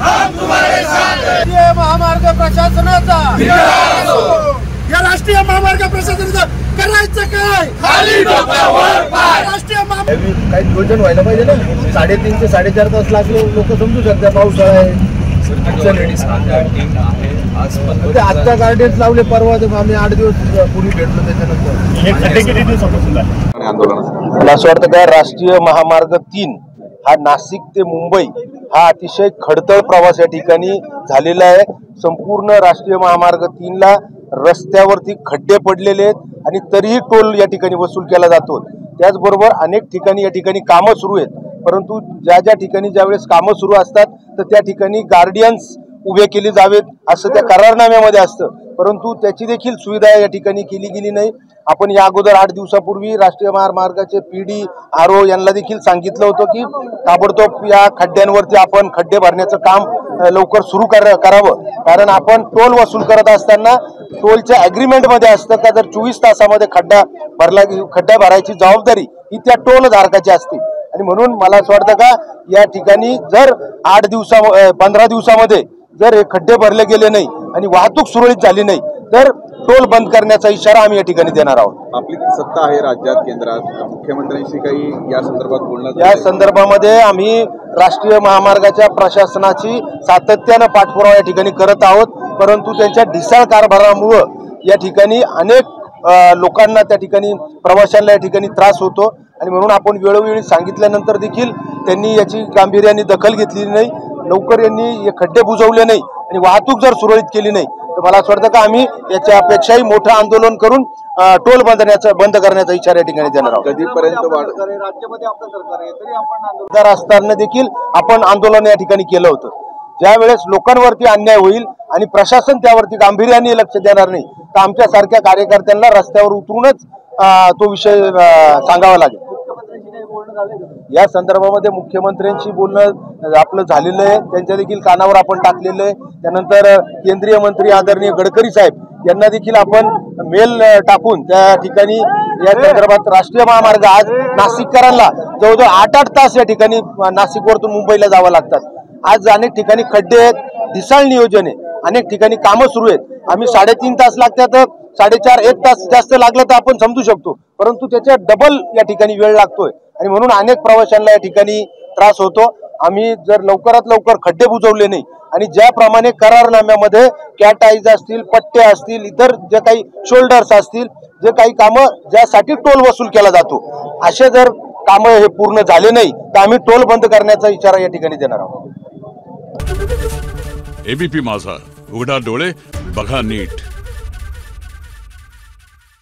हम तुम्हारे साथ हैं। राष्ट्रीय महामार्ग प्रशासनाचा या राष्ट्रीय महामार्ग प्रशासनाचं करायचं काय? खाली डोकं वर पाय. राष्ट्रीय काही नियोजन व्हायला पाहिजे ना. 3.5 ते 4.5 तास लागले, लोक समजू शकतात पावसाळा आहे. आजच्या गार्डन्स लावले, परवा आम्ही 8 दिवस पूर्वी भेटलो. त्याच्यानंतर मला असं वाटतं का राष्ट्रीय महामार्ग 3 हा नाशिक ते मुंबई हा अतिशय खडतर प्रवास या ठिकाणी झालेला आहे. संपूर्ण राष्ट्रीय महामार्ग 3 ला रस्त्यावरती खड्डे पडलेले आहेत आणि तरीही टोल या ठिकाणी वसूल केला जातो. त्याचबरोबर अनेक ठिकाणी या ठिकाणी कामं सुरू आहेत, परंतु ज्या ठिकाणी ज्यावेळेस कामं सुरू असतात तर त्या ठिकाणी गार्डियन्स उभे केले जावेत असं त्या करारनाम्यामध्ये असतं, परंतु त्याची देखील सुविधा या ठिकाणी केली गेली नाही. आपण या अगोदर 8 दिवसापूर्वी राष्ट्रीय महामार्गाचे PD RO यांना देखील सांगितलं होतं की ताबडतोब या खड्ड्यांवरती आपण खड्डे भरण्याचं काम लवकर सुरू करावं. कारण आपण टोल वसूल करत असताना टोलच्या ॲग्रीमेंटमध्ये असतं का जर 24 तासामध्ये खड्डा भरायची जबाबदारी ही त्या टोल धारकाची असते. आणि म्हणून मला असं वाटतं का या ठिकाणी जर 15 दिवसामध्ये जर हे खड्डे भरले गेले नाही आणि वाहतूक सुरळीत झाली नाही तर टोल बंद करण्याचा इशारा आम्ही या ठिकाणी देणार आहोत. आपली सत्ता आहे राज्यात, केंद्रात, मुख्यमंत्र्यांशी काही या संदर्भात बोलणं? या संदर्भामध्ये आम्ही राष्ट्रीय महामार्गाच्या प्रशासनाची सातत्यानं पाठपुरावा या ठिकाणी करत आहोत, परंतु त्यांच्या ढिसाळ कारभारामुळं या ठिकाणी अनेक लोकांना त्या ठिकाणी प्रवाशांना या ठिकाणी त्रास होतो. आणि म्हणून आपण वेळोवेळी सांगितल्यानंतर देखील त्यांनी याची गांभीर्याने दखल घेतली नाही. लवकर यांनी हे खड्डे बुजवले नाही आणि वाहतूक जर सुरळीत केली नाही तर मला असं वाटतं का आम्ही याच्यापेक्षाही मोठं आंदोलन करून टोल बंद करण्याचा इशारा या ठिकाणी देणार आहोत. कधीपर्यंत राज्यामध्ये आपलं सरकार आहे तरी आपण असताना देखील आपण आंदोलन या ठिकाणी केलं होतं. ज्या वेळेस लोकांवरती अन्याय होईल आणि प्रशासन त्यावरती गांभीर्याने लक्ष देणार नाही तर आमच्या सारख्या कार्यकर्त्यांना रस्त्यावर उतरूनच तो विषय सांगावा लागेल. या संदर्भामध्ये मुख्यमंत्र्यांशी बोलणं आपलं झालेलं आहे, त्यांच्या देखील कानावर आपण टाकलेलं आहे. त्यानंतर केंद्रीय मंत्री आदरणीय गडकरी साहेब यांना देखील आपण मेल टाकून त्या ठिकाणी या संदर्भात राष्ट्रीय महामार्ग आज नाशिककरांना जवळजवळ 8-8 तास या ठिकाणी नाशिकवरतून मुंबईला जावं लागतात. आज अनेक ठिकाणी खड्डे आहेत, ढिसाळ नियोजन आहे, अनेक ठिकाणी कामं सुरू आहेत. आम्ही 3.5 तास लागतात, 4.5-1 तास जास्त लागलं तर आपण समजू शकतो, परंतु त्याच्या डबल या ठिकाणी वेळ लागतोय आणि म्हणून अनेक प्रवाशांना या ठिकाणी त्रास होतो. आम्ही जर लवकरात लवकर खड्डे बुजवले नाही आणि ज्याप्रमाणे करारनाम्यामध्ये कॅटाईज असतील, पट्टे असतील, इतर जे काही शोल्डर्स असतील, जे काही कामं ज्यासाठी टोल वसूल केला जातो, असे जर कामं हे पूर्ण झाले नाही तर आम्ही टोल बंद करण्याचा इशारा या ठिकाणी देणार आहोत. ABP माझा, उघडा डोळे बघा नीट.